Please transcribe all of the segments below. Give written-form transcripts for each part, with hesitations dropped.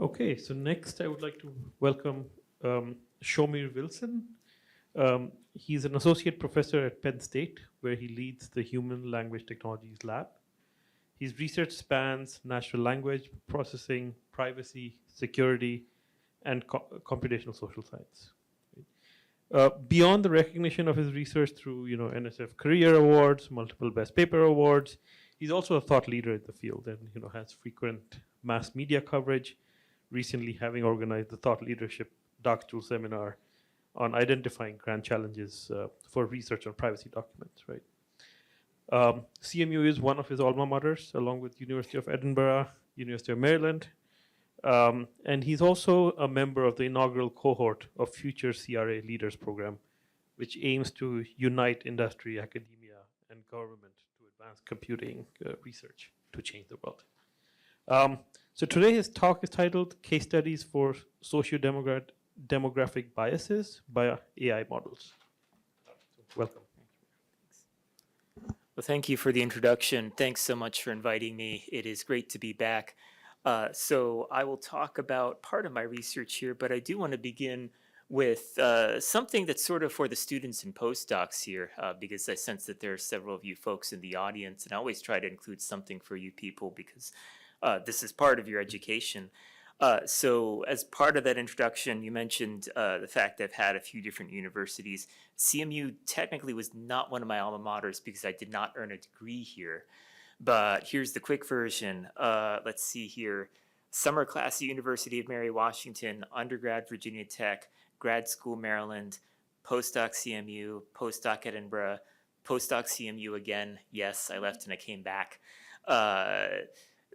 Okay, so next I would like to welcome Shomir Wilson. He's an associate professor at Penn State, where he leads the Human Language Technologies Lab. His research spans natural language processing, privacy, security, and computational social science. Beyond the recognition of his research through, NSF Career Awards, multiple Best Paper Awards, he's also a thought leader in the field, and has frequent mass media coverage. Recently, having organized the Thought Leadership Doctoral Seminar on identifying grand challenges for research on privacy documents. Right. CMU is one of his alma maters, along with University of Edinburgh, University of Maryland, and he's also a member of the inaugural cohort of Future CRA Leaders Program, which aims to unite industry, academia, and government to advance computing research to change the world. So today his talk is titled Case Studies for Sociodemographic Biases by AI Models. Welcome. Well, thank you for the introduction. Thanks so much for inviting me. It is great to be back. So I will talk about part of my research here, but I do want to begin with something that's sort of for the students and postdocs here, because I sense that there are several of you folks in the audience, and I always try to include something for you people because this is part of your education. So as part of that introduction, you mentioned the fact I've had a few different universities. CMU technically was not one of my alma maters because I did not earn a degree here. But here's the quick version. Let's see here. Summer class at University of Mary Washington, undergrad Virginia Tech, grad school Maryland, postdoc CMU, postdoc Edinburgh, postdoc CMU again. Yes, I left and I came back.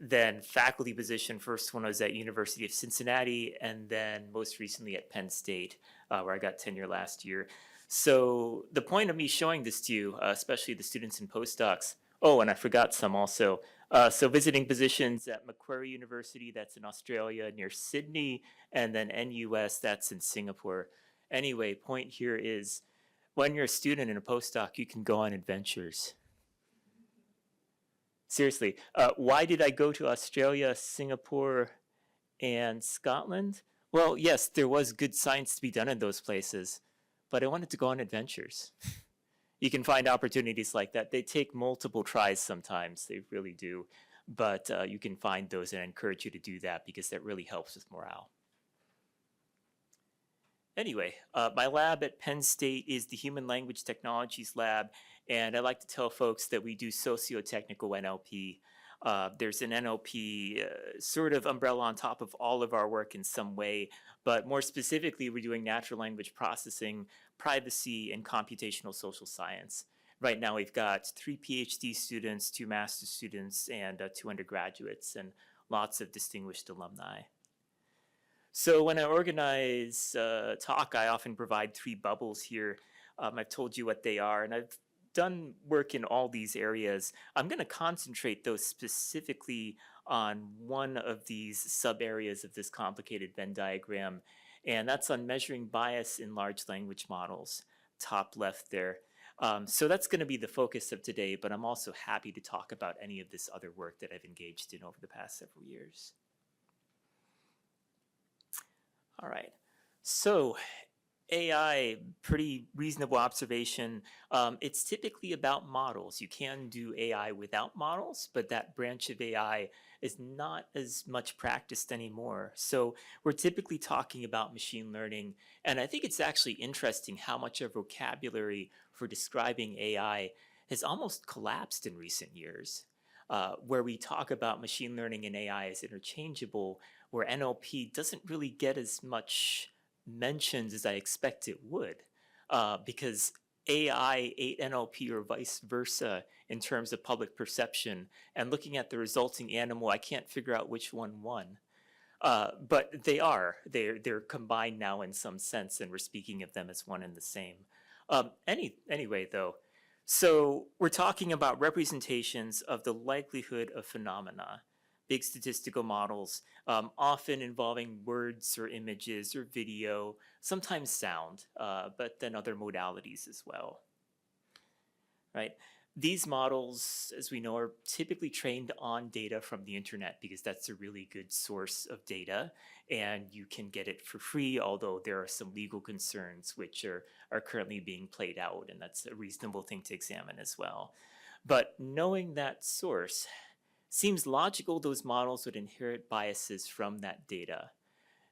Then faculty position, first one was at University of Cincinnati, and then most recently at Penn State, where I got tenure last year. So the point of me showing this to you, especially the students and postdocs, oh, and I forgot some also. So visiting positions at Macquarie University, that's in Australia near Sydney, and then NUS, that's in Singapore. Anyway, point here is when you're a student and a postdoc, you can go on adventures. Seriously, why did I go to Australia, Singapore, and Scotland? Well, yes, there was good science to be done in those places, but I wanted to go on adventures. You can find opportunities like that. They take multiple tries sometimes, they really do, but you can find those, and I encourage you to do that because that really helps with morale. Anyway, my lab at Penn State is the Human Language Technologies Lab, and I like to tell folks that we do socio-technical NLP. There's an NLP sort of umbrella on top of all of our work in some way, but more specifically, we're doing natural language processing, privacy, and computational social science. Right now, we've got 3 PhD students, 2 master's students, and 2 undergraduates, and lots of distinguished alumni. So when I organize a talk, I often provide 3 bubbles here. I've told you what they are, and I've done work in all these areas. I'm going to concentrate though specifically on one of these sub-areas of this complicated Venn diagram, and that's on measuring bias in large language models, top left there. So that's going to be the focus of today, but I'm also happy to talk about any of this other work that I've engaged in over the past several years. All right, so AI, pretty reasonable observation. It's typically about models. You can do AI without models, but that branch of AI is not as much practiced anymore. So we're typically talking about machine learning, and I think it's actually interesting how much our vocabulary for describing AI has almost collapsed in recent years, where we talk about machine learning and AI as interchangeable, where NLP doesn't really get as much mentions as I expect it would, because AI ate NLP or vice versa in terms of public perception. And looking at the resulting animal, I can't figure out which one won. But they're combined now in some sense, and we're speaking of them as one and the same. Anyway, though, so we're talking about representations of the likelihood of phenomena. Big statistical models, often involving words or images or video, sometimes sound, but then other modalities as well, right? These models, as we know, are typically trained on data from the internet because that's a really good source of data and you can get it for free, although there are some legal concerns which are currently being played out, and that's a reasonable thing to examine as well. But knowing that source, seems logical those models would inherit biases from that data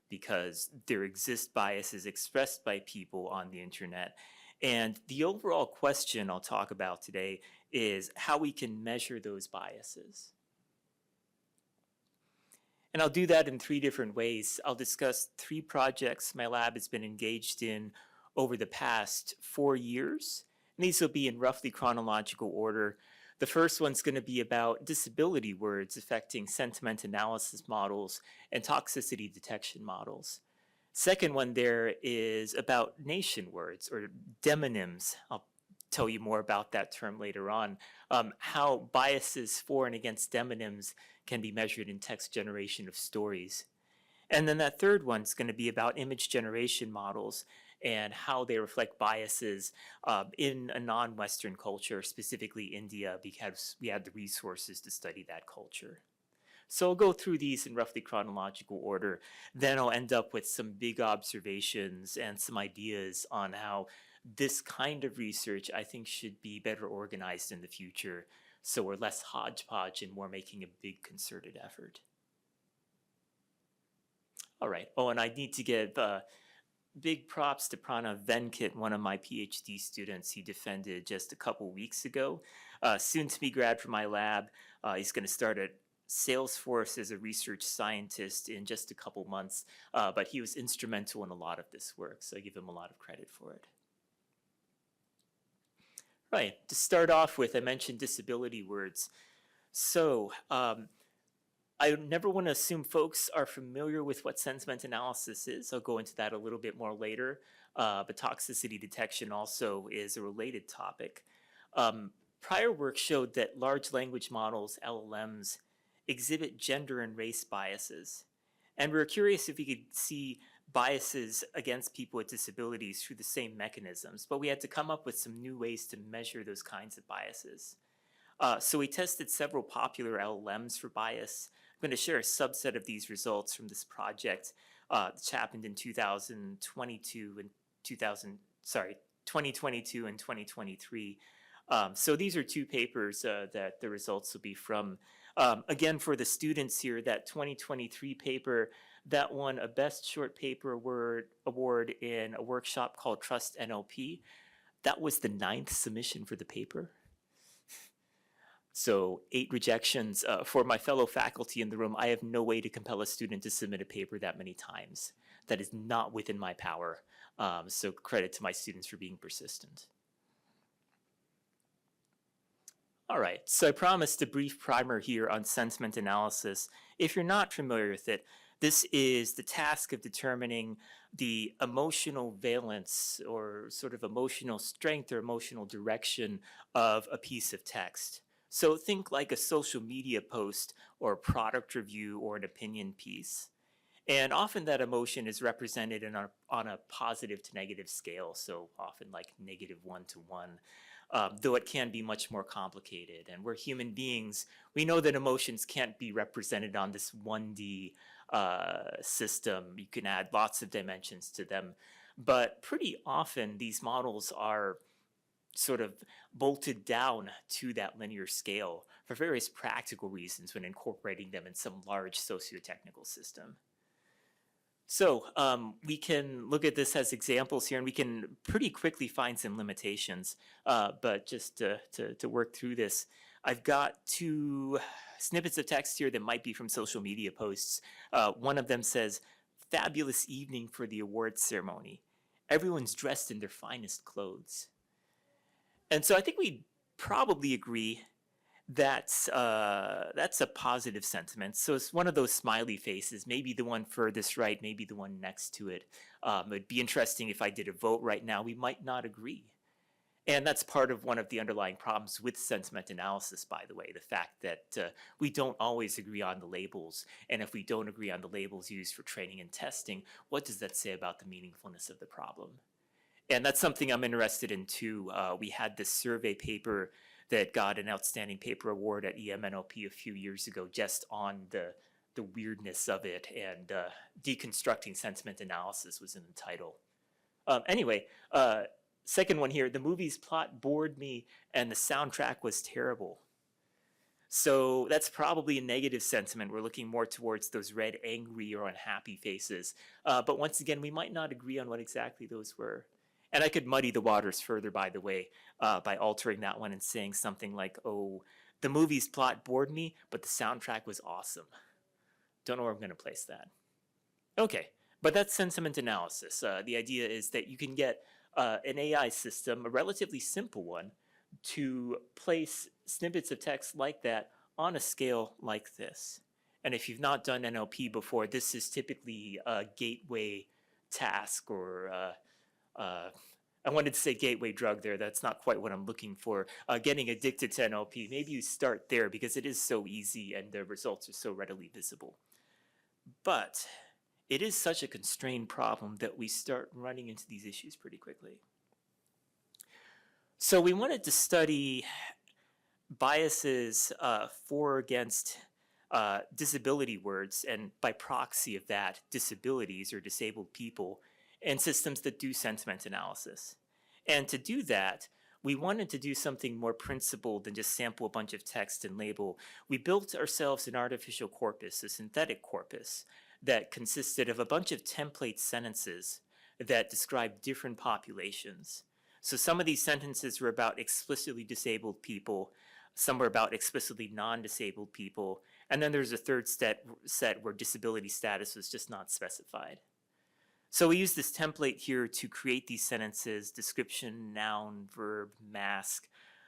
because there exist biases expressed by people on the internet. And the overall question I'll talk about today is how we can measure those biases. And I'll do that in 3 different ways. I'll discuss 3 projects my lab has been engaged in over the past 4 years. And these will be in roughly chronological order. The first one's going to be about disability words affecting sentiment analysis models and toxicity detection models. Second one there is about nation words or demonyms. I'll tell you more about that term later on. How biases for and against demonyms can be measured in text generation of stories. And then that third one's going to be about image generation models and how they reflect biases in a non-Western culture, specifically India, because we had the resources to study that culture. So I'll go through these in roughly chronological order. Then I'll end up with some big observations and some ideas on how this kind of research I think should be better organized in the future, so we're less hodgepodge and more making a big concerted effort. All right. Oh, and I need to give big props to Pranav Venkit, one of my PhD students he defended just a couple weeks ago. Soon to be grad from my lab. He's going to start at Salesforce as a research scientist in just a couple months, but he was instrumental in a lot of this work, so I give him a lot of credit for it. Right, to start off with, I mentioned disability words. So I never want to assume folks are familiar with what sentiment analysis is. I'll go into that a little bit more later, but toxicity detection also is a related topic. Prior work showed that large language models, LLMs, exhibit gender and race biases. And we were curious if we could see biases against people with disabilities through the same mechanisms, but we had to come up with some new ways to measure those kinds of biases. So we tested several popular LLMs for bias. I'm going to share a subset of these results from this project, which happened in 2022 and 2022 and 2023. So these are 2 papers that the results will be from. Again, for the students here, that 2023 paper, that won a Best Short Paper award in a workshop called Trust NLP. That was the 9th submission for the paper. So 8 rejections. For my fellow faculty in the room, I have no way to compel a student to submit a paper that many times. That is not within my power. So credit to my students for being persistent. All right, so I promised a brief primer here on sentiment analysis. If you're not familiar with it, this is the task of determining the emotional valence or sort of emotional strength or emotional direction of a piece of text. So think like a social media post or a product review or an opinion piece. And often that emotion is represented on a positive to negative scale, so often like -1 to 1. Though it can be much more complicated. And we're human beings, we know that emotions can't be represented on this 1D system. You can add lots of dimensions to them. But pretty often these models are sort of bolted down to that linear scale for various practical reasons when incorporating them in some large socio-technical system. So we can look at this as examples here, and we can pretty quickly find some limitations. But just to work through this, I've got 2 snippets of text here that might be from social media posts. One of them says, "Fabulous evening for the awards ceremony. Everyone's dressed in their finest clothes." And so I think we probably agree that's a positive sentiment. So it's one of those smiley faces, maybe the one furthest right, maybe the one next to it. It'd be interesting if I did a vote right now, we might not agree. And that's part of one of the underlying problems with sentiment analysis, by the way, the fact that we don't always agree on the labels. And if we don't agree on the labels used for training and testing, what does that say about the meaningfulness of the problem? And that's something I'm interested in too. We had this survey paper that got an outstanding paper award at EMNLP a few years ago just on the weirdness of it, and deconstructing sentiment analysis was in the title. Anyway, second one here, the movie's plot bored me and the soundtrack was terrible. So that's probably a negative sentiment. We're looking more towards those red, angry, or unhappy faces. But once again, we might not agree on what exactly those were. And I could muddy the waters further, by the way, by altering that one and saying something like, oh, the movie's plot bored me, but the soundtrack was awesome. Don't know where I'm going to place that. Okay, but that's sentiment analysis. The idea is that you can get an AI system, a relatively simple one, to place snippets of text like that on a scale like this. And if you've not done NLP before, this is typically a gateway task, or I wanted to say gateway drug there. That's not quite what I'm looking for. Getting addicted to NLP, maybe you start there because it is so easy and the results are so readily visible. But it is such a constrained problem that we start running into these issues pretty quickly. So we wanted to study biases for or against disability words, and by proxy of that, disabilities or disabled people, and systems that do sentiment analysis. And to do that, we wanted to do something more principled than just sample a bunch of text and label. We built ourselves an artificial corpus, a synthetic corpus, that consisted of a bunch of template sentences that describe different populations. So some of these sentences were about explicitly disabled people, some were about explicitly non-disabled people, and then there's a third set where disability status was just not specified. So we use this template here to create these sentences: description, noun, verb, mask,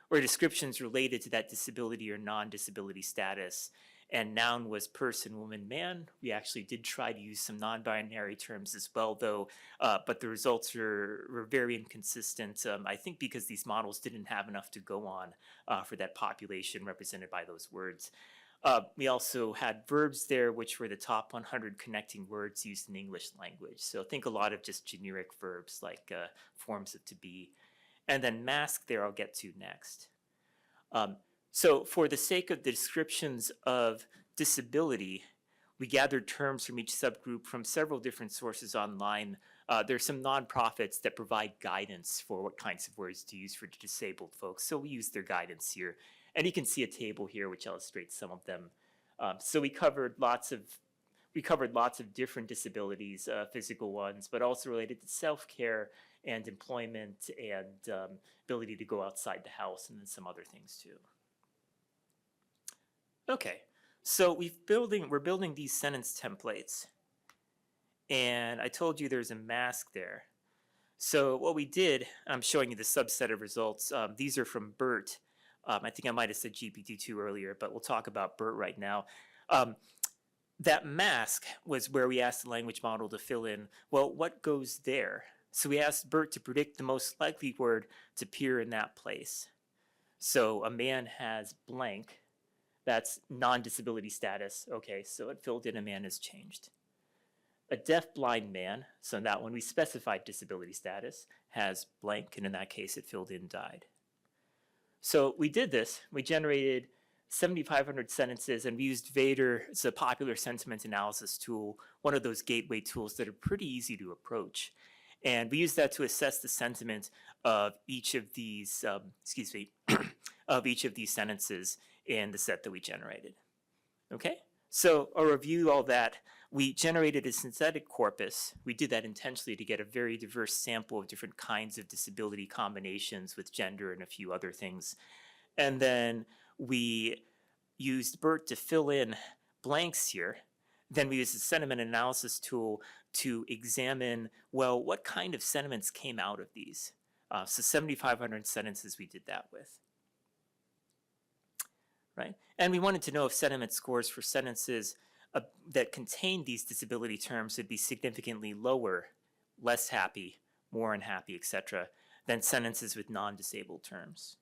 or descriptions related to that disability or non-disability status. And noun was person, woman, man. We actually did try to use some non-binary terms as well, though, but the results were very inconsistent, I think because these models didn't have enough to go on for that population represented by those words. We also had verbs there, which were the top 100 connecting words used in the English language. So think a lot of just generic verbs like forms of to be. And then mask there I'll get to next. So for the sake of the descriptions of disability, we gathered terms from each subgroup from several different sources online. There's some nonprofits that provide guidance for what kinds of words to use for disabled folks, so we use their guidance here. And you can see a table here which illustrates some of them. So we covered lots of different disabilities, physical ones, but also related to self-care and employment and ability to go outside the house, and then some other things too. Okay, so we're building these sentence templates, and I told you there's a mask there. So what we did, I'm showing you the subset of results. These are from BERT. I think I might have said GPT-2 earlier, but we'll talk about BERT right now. That mask was where we asked the language model to fill in, well, what goes there? So we asked BERT to predict the most likely word to appear in that place. So a man has blank. That's non-disability status. Okay, so it filled in a man has changed. A deaf-blind man, so in that one we specified disability status, has blank, and in that case it filled in died. So we did this. We generated 7,500 sentences, and we used Vader. It's a popular sentiment analysis tool, one of those gateway tools that are pretty easy to approach. And we used that to assess the sentiment of each of these, of each of these sentences in the set that we generated. Okay, so I'll review all that. We generated a synthetic corpus. We did that intentionally to get a very diverse sample of different kinds of disability combinations with gender and a few other things. And then we used BERT to fill in blanks here. Then we used a sentiment analysis tool to examine, well, what kind of sentiments came out of these. So 7,500 sentences we did that with. Right? And we wanted to know if sentiment scores for sentences that contain these disability terms would be significantly lower, less happy, more unhappy, etc., than sentences with non-disabled terms.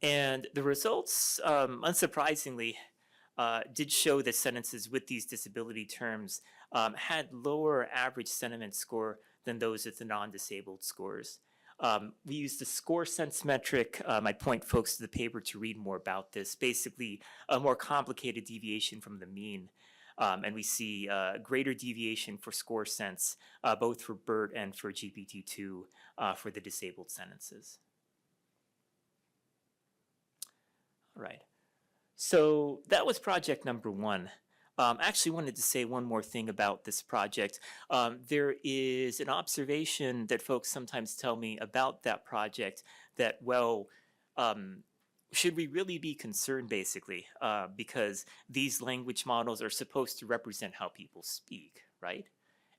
And the results, unsurprisingly, did show that sentences with these disability terms had lower average sentiment score than those with the non-disabled scores. We use the score sense metric. I point folks to the paper to read more about this. Basically, a more complicated deviation from the mean. And we see greater deviation for score sense, both for BERT and for GPT-2 for the disabled sentences. All right. So that was project number one. I actually wanted to say one more thing about this project. There is an observation that folks sometimes tell me about that project that, well, should we really be concerned, basically? Because these language models are supposed to represent how people speak, right?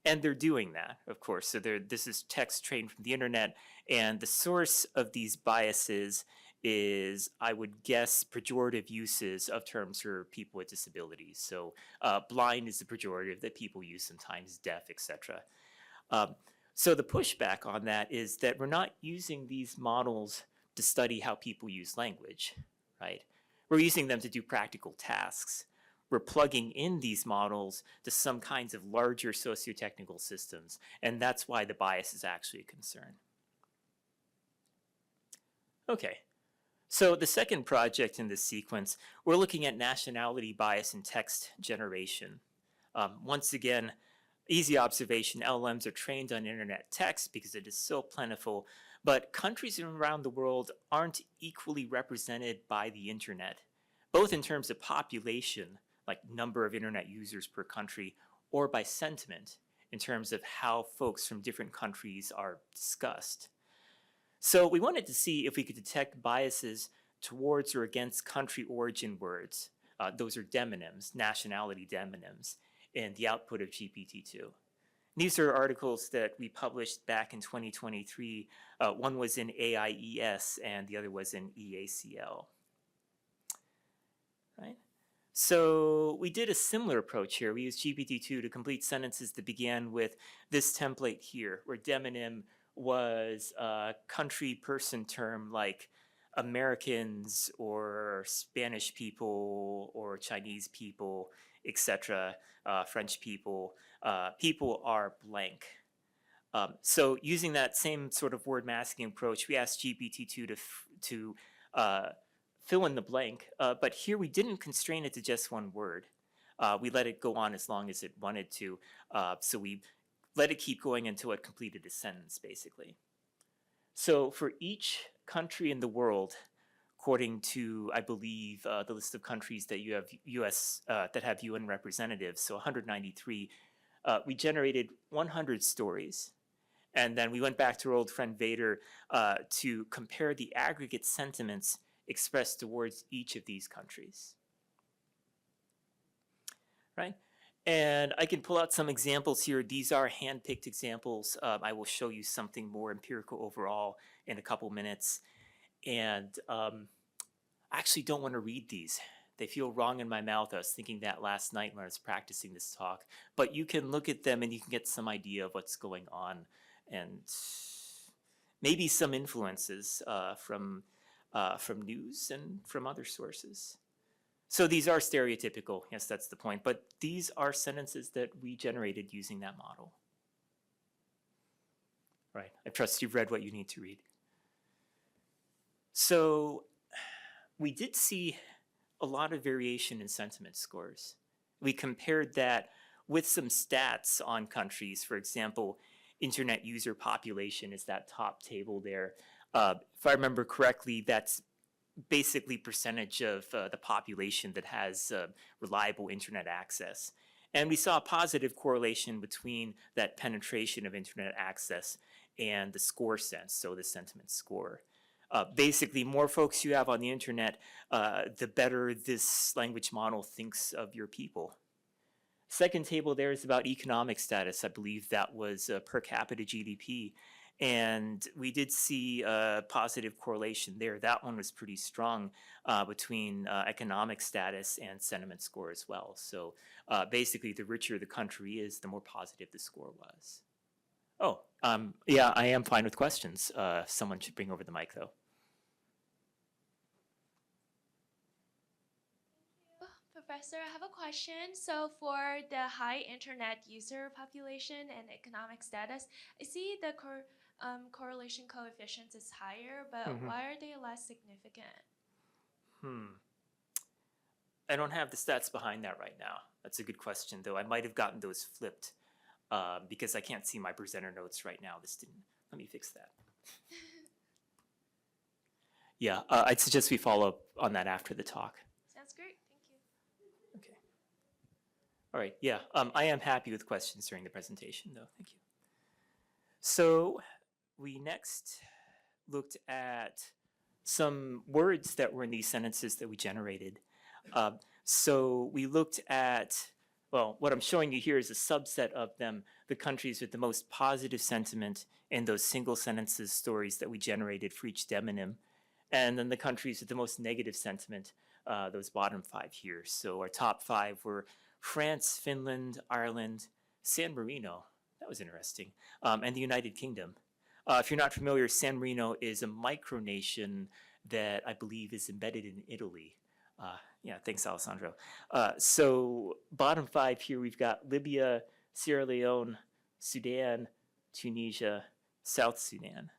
And they're doing that, of course. So this is text trained from the internet, and the source of these biases is, I would guess, pejorative uses of terms for people with disabilities. So blind is the pejorative that people use sometimes, deaf, etc. So the pushback on that is that we're not using these models to study how people use language, right? We're using them to do practical tasks. We're plugging in these models to some kinds of larger socio-technical systems, and that's why the bias is actually a concern. Okay. So the second project in this sequence, we're looking at nationality bias in text generation. Once again, easy observation, LLMs are trained on internet text because it is so plentiful, but countries around the world aren't equally represented by the internet, both in terms of population, like number of internet users per country, or by sentiment, in terms of how folks from different countries are discussed. So we wanted to see if we could detect biases towards or against country origin words. Those are demonyms, nationality demonyms, in the output of GPT-2. These are articles that we published back in 2023. One was in AIES and the other was in EACL. Right? So we did a similar approach here. We used GPT-2 to complete sentences that began with this template here, where demonym was a country person term like Americans or Spanish people or Chinese people, etc., French people. People are blank. So using that same sort of word masking approach, we asked GPT-2 to fill in the blank, but here we didn't constrain it to just one word. We let it go on as long as it wanted to, so we let it keep going until it completed a sentence, basically. So for each country in the world, according to, I believe, the list of countries that you have that have UN representatives, so 193, we generated 100 stories. And then we went back to our old friend Vader to compare the aggregate sentiments expressed towards each of these countries. Right? And I can pull out some examples here. These are hand-picked examples. I will show you something more empirical overall in a couple minutes. And I actually don't want to read these. They feel wrong in my mouth. I was thinking that last night when I was practicing this talk. But you can look at them and you can get some idea of what's going on and maybe some influences from news and from other sources. So these are stereotypical, yes, that's the point, but these are sentences that we generated using that model. Right, I trust you've read what you need to read. So we did see a lot of variation in sentiment scores. We compared that with some stats on countries. For example, internet user population is that top table there. If I remember correctly, that's basically percentage of the population that has reliable internet access. And we saw a positive correlation between that penetration of internet access and the score sense, so the sentiment score. Basically, more folks you have on the internet, the better this language model thinks of your people. Second table there is about economic status. I believe that was per capita GDP. And we did see a positive correlation there. That one was pretty strong between economic status and sentiment score as well. So basically, the richer the country is, the more positive the score was. Oh, yeah, I am fine with questions. Someone should bring over the mic, though. Professor, I have a question. So for the high internet user population and economic status, I see the correlation coefficients is higher, but why are they less significant? I don't have the stats behind that right now. That's a good question, though. I might have gotten those flipped because I can't see my presenter notes right now. This didn't. Let me fix that. Yeah, I'd suggest we follow up on that after the talk. Sounds great. Thank you. Okay. All right. Yeah, I am happy with questions during the presentation, though. Thank you. So we next looked at some words that were in these sentences that we generated. So we looked at, well, what I'm showing you here is a subset of them, the countries with the most positive sentiment in those single sentences stories that we generated for each demonym, and then the countries with the most negative sentiment, those bottom 5 here. So our top 5 were France, Finland, Ireland, San Marino, that was interesting, and the United Kingdom. If you're not familiar, San Marino is a micronation that I believe is embedded in Italy. Yeah, thanks, Alessandro. So bottom 5 here, we've got Libya, Sierra Leone, Sudan, Tunisia, South Sudan.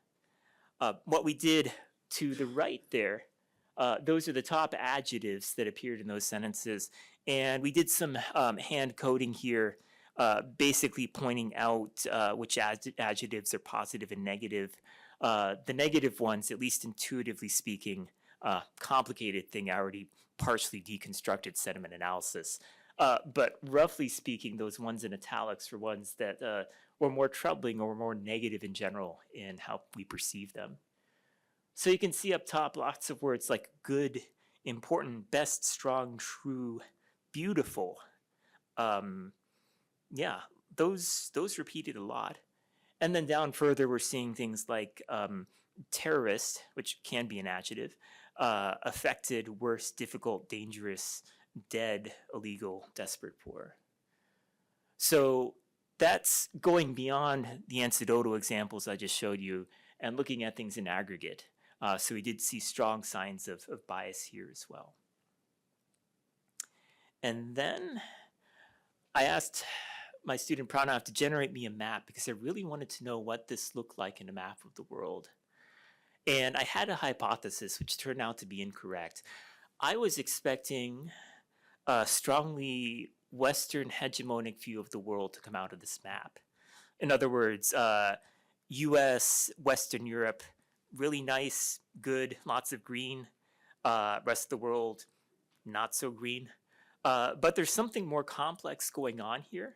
What we did to the right there, those are the top adjectives that appeared in those sentences. And we did some hand coding here, basically pointing out which adjectives are positive and negative. The negative ones, at least intuitively speaking, complicated thing, I already partially deconstructed sentiment analysis. But roughly speaking, those ones in italics were ones that were more troubling or more negative in general in how we perceive them. So you can see up top lots of words like good, important, best, strong, true, beautiful. Yeah, those repeated a lot. And then down further, we're seeing things like terrorist, which can be an adjective, affected, worse, difficult, dangerous, dead, illegal, desperate, poor. So that's going beyond the anecdotal examples I just showed you and looking at things in aggregate. So we did see strong signs of bias here as well. And then I asked my student Pranav to generate me a map because I really wanted to know what this looked like in a map of the world. And I had a hypothesis which turned out to be incorrect. I was expecting a strongly Western hegemonic view of the world to come out of this map. In other words, US, Western Europe, really nice, good, lots of green. Rest of the world, not so green. But there's something more complex going on here.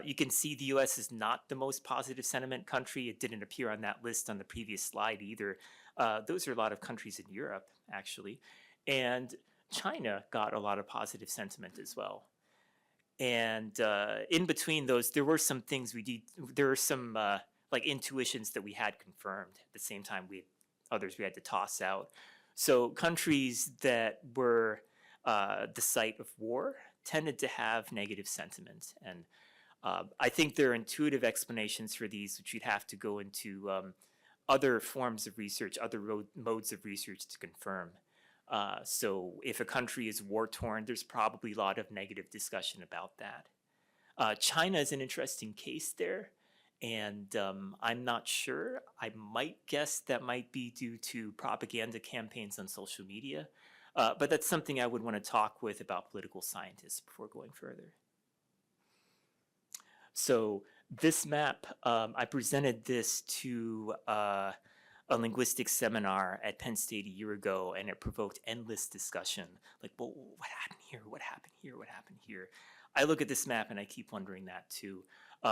You can see the US is not the most positive sentiment country. It didn't appear on that list on the previous slide either. Those are a lot of countries in Europe, actually. And China got a lot of positive sentiment as well. And in between those, there were some things we did. There were some like intuitions that we had confirmed. At the same time, others we had to toss out. So countries that were the site of war tended to have negative sentiment. And I think there are intuitive explanations for these, which you'd have to go into other forms of research, other modes of research to confirm. So if a country is war-torn, there's probably a lot of negative discussion about that. China is an interesting case there, and I'm not sure. I might guess that might be due to propaganda campaigns on social media, but that's something I would want to talk with about political scientists before going further. So this map, I presented this to a linguistics seminar at Penn State a year ago, and it provoked endless discussion. Like, well, what happened here? What happened here? What happened here? I look at this map and I keep wondering that too.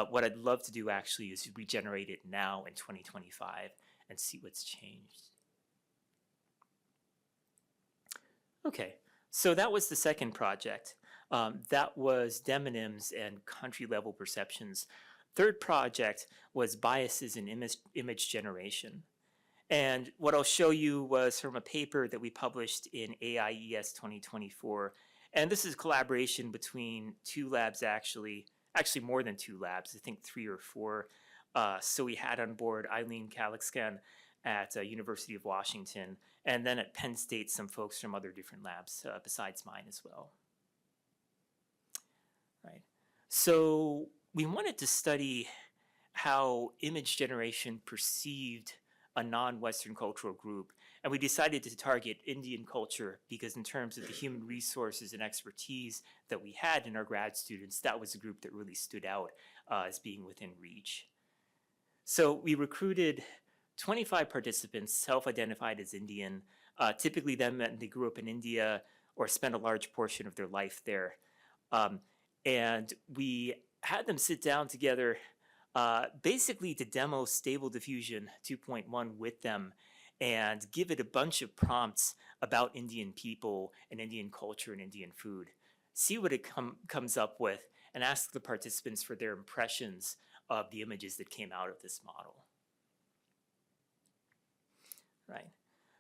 What I'd love to do actually is regenerate it now in 2025 and see what's changed. Okay, so that was the second project. That was demonyms and country level perceptions. Third project was biases in image generation. And what I'll show you was from a paper that we published in AIES 2024. And this is collaboration between 2 labs actually more than 2 labs, I think 3 or 4. So we had on board Eileen Kalixkan at University of Washington, and then at Penn State, some folks from other different labs besides mine as well. Right. So we wanted to study how image generation perceived a non-Western cultural group. And we decided to target Indian culture because in terms of the human resources and expertise that we had in our grad students, that was a group that really stood out as being within reach. So we recruited 25 participants self-identified as Indian. Typically them they grew up in India or spent a large portion of their life there. And we had them sit down together basically to demo Stable Diffusion 2.1 with them and give it a bunch of prompts about Indian people and Indian culture and Indian food. See what it comes up with and ask the participants for their impressions of the images that came out of this model. Right.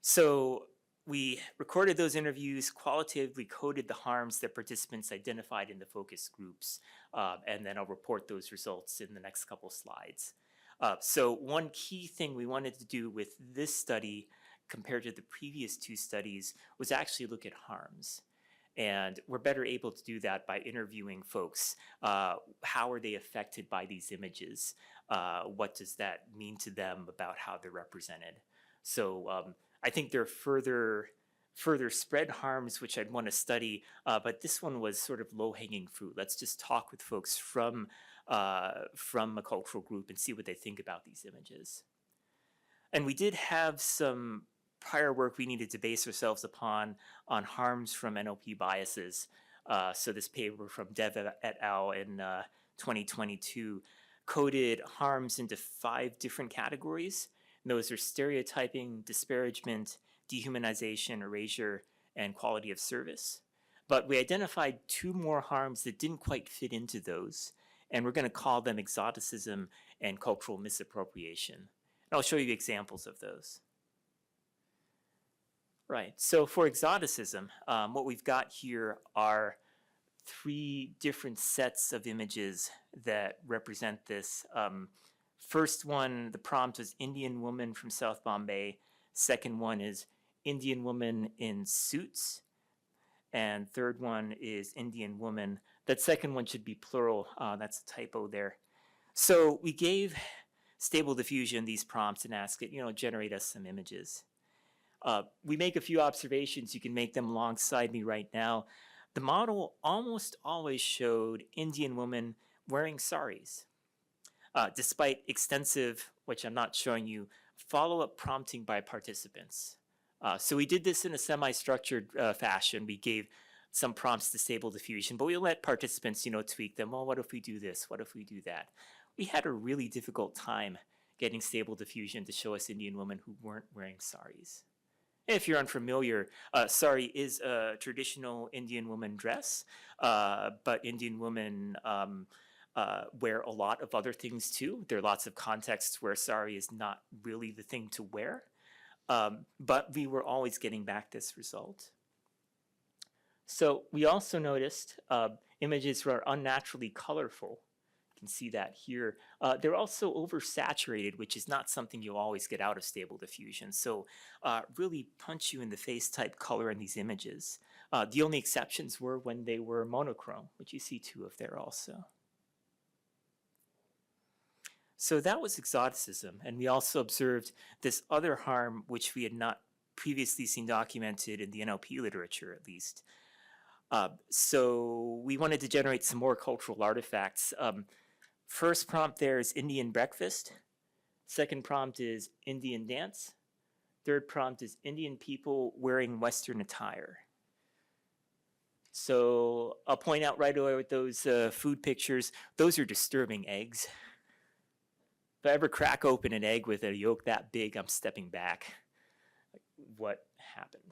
So we recorded those interviews, qualitatively coded the harms that participants identified in the focus groups, and then I'll report those results in the next couple slides. So one key thing we wanted to do with this study compared to the previous two studies was actually look at harms. And we're better able to do that by interviewing folks. How are they affected by these images? What does that mean to them about how they're represented? So I think there are further spread harms which I'd want to study, but this one was sort of low-hanging fruit. Let's just talk with folks from a cultural group and see what they think about these images. And we did have some prior work we needed to base ourselves upon on harms from NLP biases. So this paper from Dev et al. In 2022 coded harms into 5 different categories. And those are stereotyping, disparagement, dehumanization, erasure, and quality of service. But we identified 2 more harms that didn't quite fit into those, and we're going to call them exoticism and cultural misappropriation. And I'll show you examples of those. Right, so for exoticism, what we've got here are 3 different sets of images that represent this. First one, the prompt was Indian woman from South Bombay. Second one is Indian woman in suits. And third one is Indian woman. That second one should be plural. That's a typo there. So we gave Stable Diffusion these prompts and asked it, generate us some images. We make a few observations. You can make them alongside me right now. The model almost always showed Indian women wearing saris. Despite extensive, which I'm not showing you, follow-up prompting by participants. So we did this in a semi-structured fashion. We gave some prompts to Stable Diffusion, but we let participants, tweak them. Well, what if we do this? What if we do that? We had a really difficult time getting Stable Diffusion to show us Indian women who weren't wearing saris. If you're unfamiliar, sari is a traditional Indian woman dress, but Indian women wear a lot of other things too. There are lots of contexts where sari is not really the thing to wear, but we were always getting back this result. So we also noticed images were unnaturally colorful. You can see that here. They're also oversaturated, which is not something you'll always get out of Stable Diffusion. So really punch you in the face type color in these images. The only exceptions were when they were monochrome, which you see 2 of there also. So that was exoticism, and we also observed this other harm which we had not previously seen documented in the NLP literature, at least. So we wanted to generate some more cultural artifacts. First prompt there is Indian breakfast. Second prompt is Indian dance. Third prompt is Indian people wearing Western attire. So I'll point out right away with those food pictures, those are disturbing eggs. If I ever crack open an egg with a yolk that big, I'm stepping back. Like, what happened?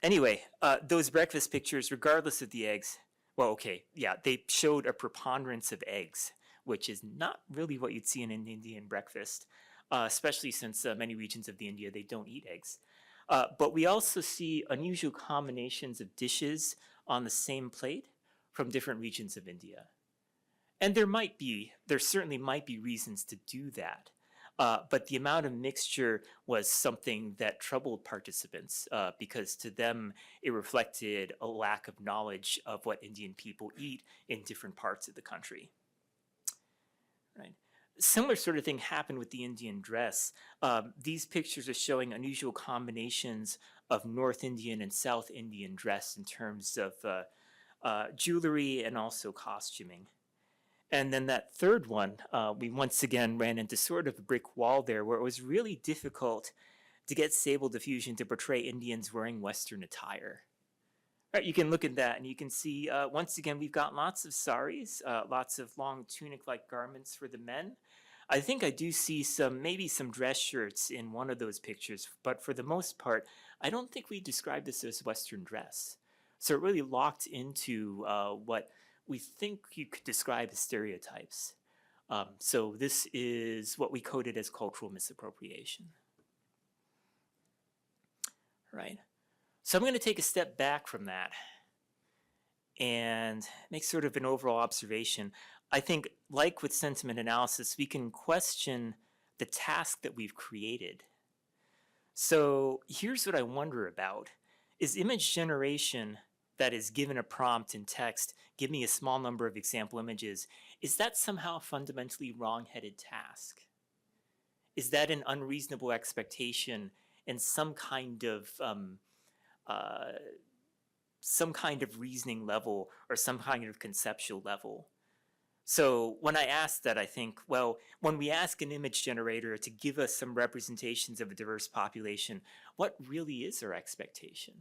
Anyway, those breakfast pictures, regardless of the eggs, well, okay, yeah, they showed a preponderance of eggs, which is not really what you'd see in an Indian breakfast, especially since many regions of India, they don't eat eggs. But we also see unusual combinations of dishes on the same plate from different regions of India. And there certainly might be reasons to do that. But the amount of mixture was something that troubled participants because to them, it reflected a lack of knowledge of what Indian people eat in different parts of the country. right? Similar sort of thing happened with the Indian dress. These pictures are showing unusual combinations of North Indian and South Indian dress in terms of jewelry and also costuming. And then that third one, we once again ran into sort of a brick wall there where it was really difficult to get Stable Diffusion to portray Indians wearing Western attire. Right, you can look at that and you can see, once again, we've got lots of saris, lots of long tunic-like garments for the men. I think I do see maybe some dress shirts in one of those pictures, but for the most part, I don't think we describe this as Western dress. So it really locked into what we think you could describe as stereotypes. So this is what we coded as cultural misappropriation. Right. So I'm going to take a step back from that and make sort of an overall observation. I think, like with sentiment analysis, we can question the task that we've created. So here's what I wonder about. Is image generation that is given a prompt in text, give me a small number of example images, is that somehow a fundamentally wrong-headed task? Is that an unreasonable expectation and some kind of reasoning level or some kind of conceptual level? So when I ask that, I think, well, when we ask an image generator to give us some representations of a diverse population, what really is our expectation?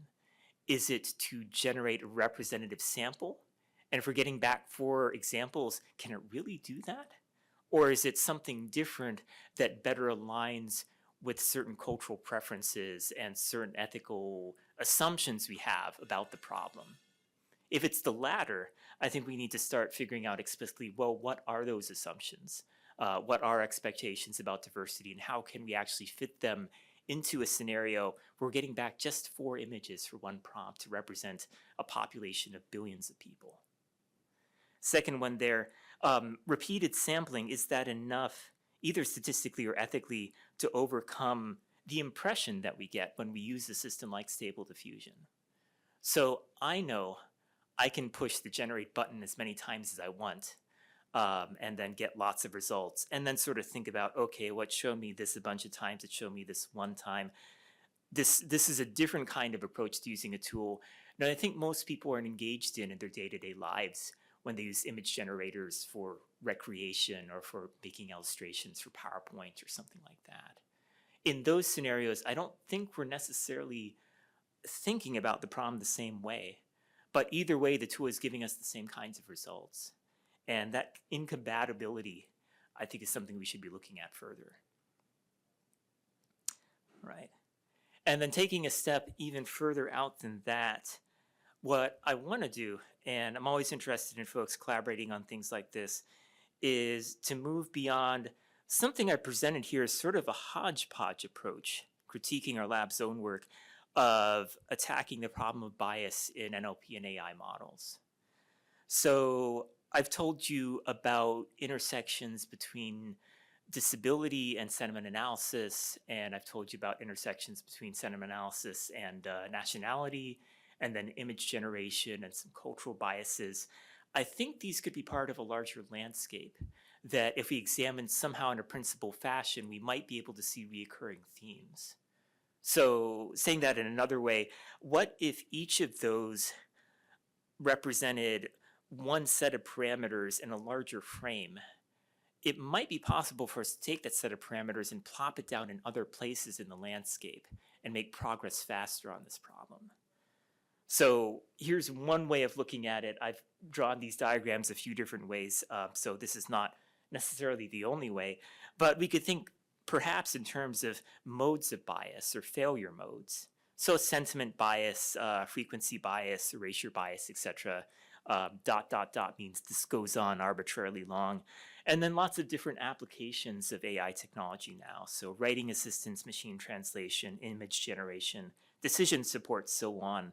Is it to generate a representative sample? And if we're getting back 4 examples, can it really do that? Or is it something different that better aligns with certain cultural preferences and certain ethical assumptions we have about the problem? If it's the latter, I think we need to start figuring out explicitly, well, what are those assumptions? What are expectations about diversity, and how can we actually fit them into a scenario where we're getting back just 4 images for one prompt to represent a population of billions of people? Second one there, repeated sampling, is that enough, either statistically or ethically, to overcome the impression that we get when we use a system like Stable Diffusion? So I know I can push the generate button as many times as I want, and then get lots of results, and then sort of think about, okay, what showed me this a bunch of times, it showed me this one time. This is a different kind of approach to using a tool. Now, I think most people are engaged in their day-to-day lives when they use image generators for recreation or for making illustrations for PowerPoint or something like that. In those scenarios, I don't think we're necessarily thinking about the problem the same way, but either way, the tool is giving us the same kinds of results. And that incompatibility, I think, is something we should be looking at further. Right. And then taking a step even further out than that, what I want to do, and I'm always interested in folks collaborating on things like this, is to move beyond something I presented here as sort of a hodgepodge approach, critiquing our lab's own work, of attacking the problem of bias in NLP and AI models. So I've told you about intersections between disability and sentiment analysis, and I've told you about intersections between sentiment analysis and nationality, and then image generation and some cultural biases. I think these could be part of a larger landscape that if we examine somehow in a principled fashion, we might be able to see reoccurring themes. So saying that in another way, what if each of those represented one set of parameters in a larger frame? It might be possible for us to take that set of parameters and plop it down in other places in the landscape and make progress faster on this problem. So here's one way of looking at it. I've drawn these diagrams a few different ways, so this is not necessarily the only way, but we could think perhaps in terms of modes of bias or failure modes. So sentiment bias, frequency bias, erasure bias, etc. ... means this goes on arbitrarily long. And then lots of different applications of AI technology now. So writing assistance, machine translation, image generation, decision support, so on.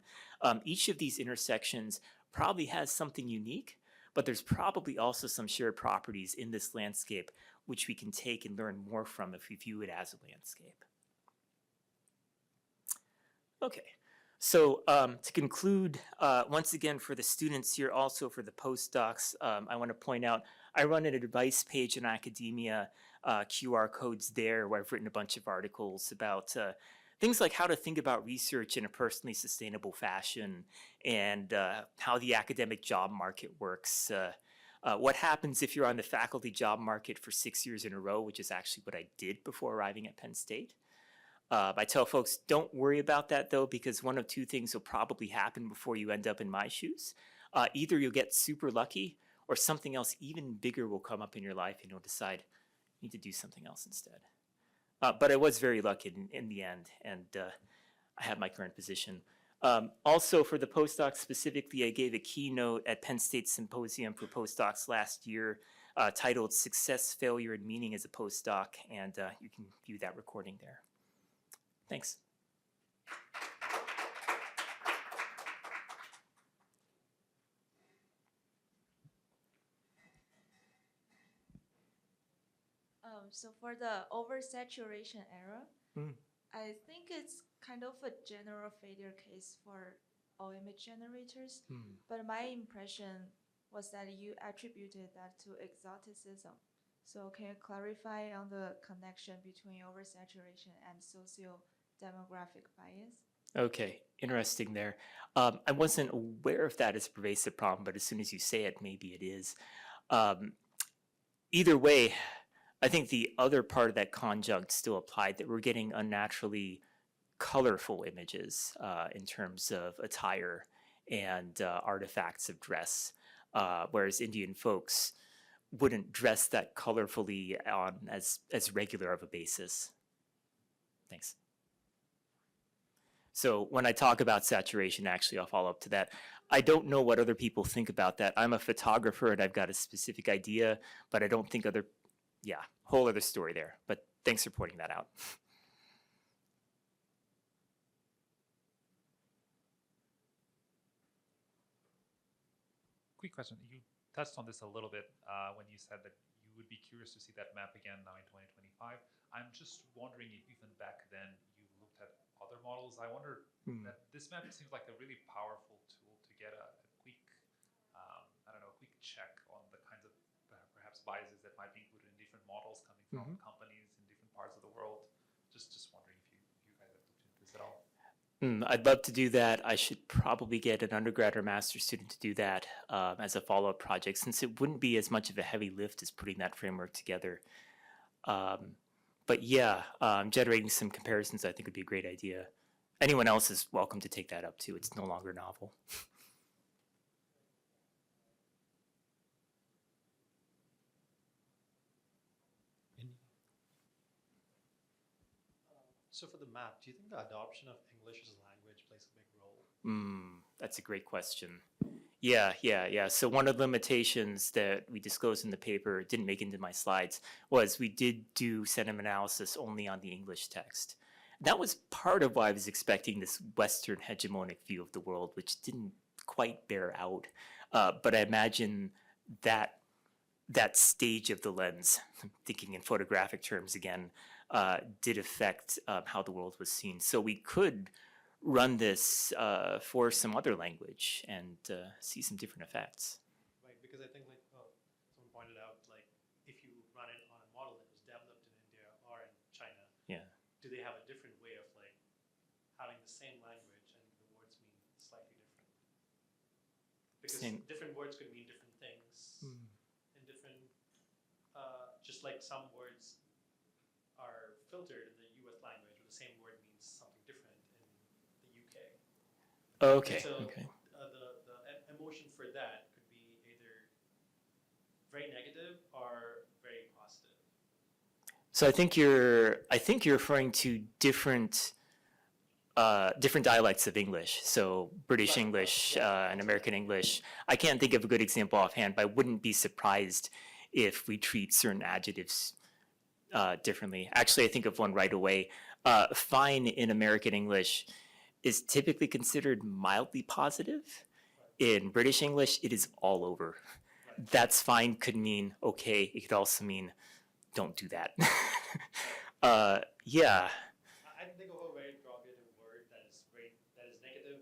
Each of these intersections probably has something unique, but there's probably also some shared properties in this landscape which we can take and learn more from if we view it as a landscape. Okay, So to conclude, once again, for the students here, also for the postdocs, I want to point out, I run an advice page in academia, QR codes there, where I've written a bunch of articles about things like how to think about research in a personally sustainable fashion and how the academic job market works. What happens if you're on the faculty job market for 6 years in a row, which is actually what I did before arriving at Penn State. I tell folks, don't worry about that though, because one of two things will probably happen before you end up in my shoes. Either you'll get super lucky or something else even bigger will come up in your life and you'll decide you need to do something else instead. But I was very lucky in the end, and I have my current position. Also for the postdocs specifically, I gave a keynote at Penn State Symposium for postdocs last year titled Success, Failure, and Meaning as a Postdoc, and you can view that recording there. Thanks. So for the oversaturation era, Mm. I think it's kind of a general failure case for all image generators. But my impression was that you attributed that to exoticism. So can you clarify on the connection between oversaturation and socio-demographic bias? Okay, interesting there. I wasn't aware of that as a pervasive problem, but as soon as you say it, maybe it is. Either way, I think the other part of that conjunct still applied, that we're getting unnaturally colorful images in terms of attire and artifacts of dress, whereas Indian folks wouldn't dress that colorfully on as regular of a basis. Thanks. So when I talk about saturation, actually, I'll follow up to that. I don't know what other people think about that. I'm a photographer and I've got a specific idea, but I don't think other, yeah, whole other story there. But thanks for pointing that out. Quick question. You touched on this a little bit when you said that you would be curious to see that map again now in 2025. I'm just wondering if even back then you looked at other models. I wonder that this map seems like a really powerful tool to get a quick, I don't know, a quick check on the kinds of perhaps biases that might be included in different models coming from companies in different parts of the world. Just wondering if you guys have looked into this at all. I'd love to do that. I should probably get an undergrad or master's student to do that as a follow-up project, since it wouldn't be as much of a heavy lift as putting that framework together. But yeah, generating some comparisons I think would be a great idea. Anyone else is welcome to take that up too. It's no longer novel. So for the map, do you think the adoption of English as a language plays a big role? That's a great question. Yeah. So one of the limitations that we disclosed in the paper, didn't make into my slides, was we did do sentiment analysis only on the English text. That was part of why I was expecting this Western hegemonic view of the world, which didn't quite bear out. But I imagine that stage of the lens, thinking in photographic terms again, did affect how the world was seen. So we could run this for some other language and see some different effects. Right, because I think like someone pointed out, like if you run it on a model that was developed in India or in China, do they have a different way of like having the same language and the words mean slightly different? Because different words could mean different things in different, just like some words are filtered in the US language, but the same word means something different in the UK. Okay. So okay. The emotion for that could be either very negative or very positive. So I think you're referring to different dialects of English. So British English and American English. I can't think of a good example offhand, but I wouldn't be surprised if we treat certain adjectives differently. Actually, I think of one right away. Fine in American English is typically considered mildly positive. In British English, it is all over. That's fine could mean okay. It could also mean don't do that. Yeah. I think of a very derogative word that is negative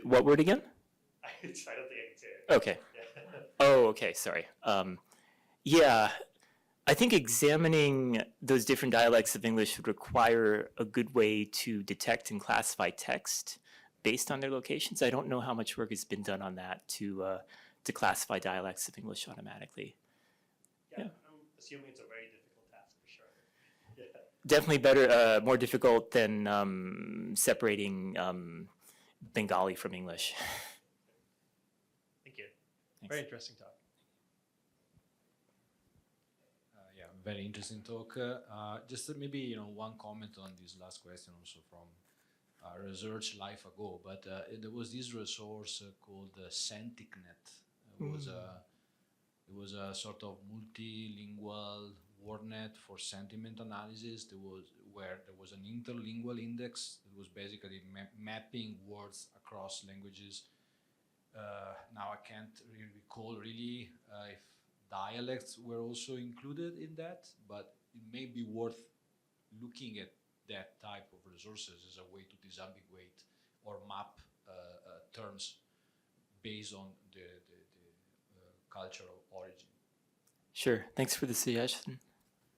What word again? I don't think I can say it. Okay. Yeah. Oh, okay. Sorry. Yeah, I think examining those different dialects of English would require a good way to detect and classify text based on their locations. I don't know how much work has been done on that to classify dialects of English automatically. Yeah, Yeah. I'm assuming it's a very difficult task for sure. Yeah. Definitely better, more difficult than separating Bengali from English. Thank you. Thanks. Very interesting talk. Yeah, very interesting talk. Just maybe one comment on this last question, also from research life ago. But there was this resource called SentiCnet. It was a sort of multilingual wordnet for sentiment analysis. There was an interlingual index that was basically mapping words across languages. Now I can't really recall if dialects were also included in that, but it may be worth looking at that type of resources as a way to disambiguate or map terms based on the cultural origin. Sure. Thanks for the suggestion.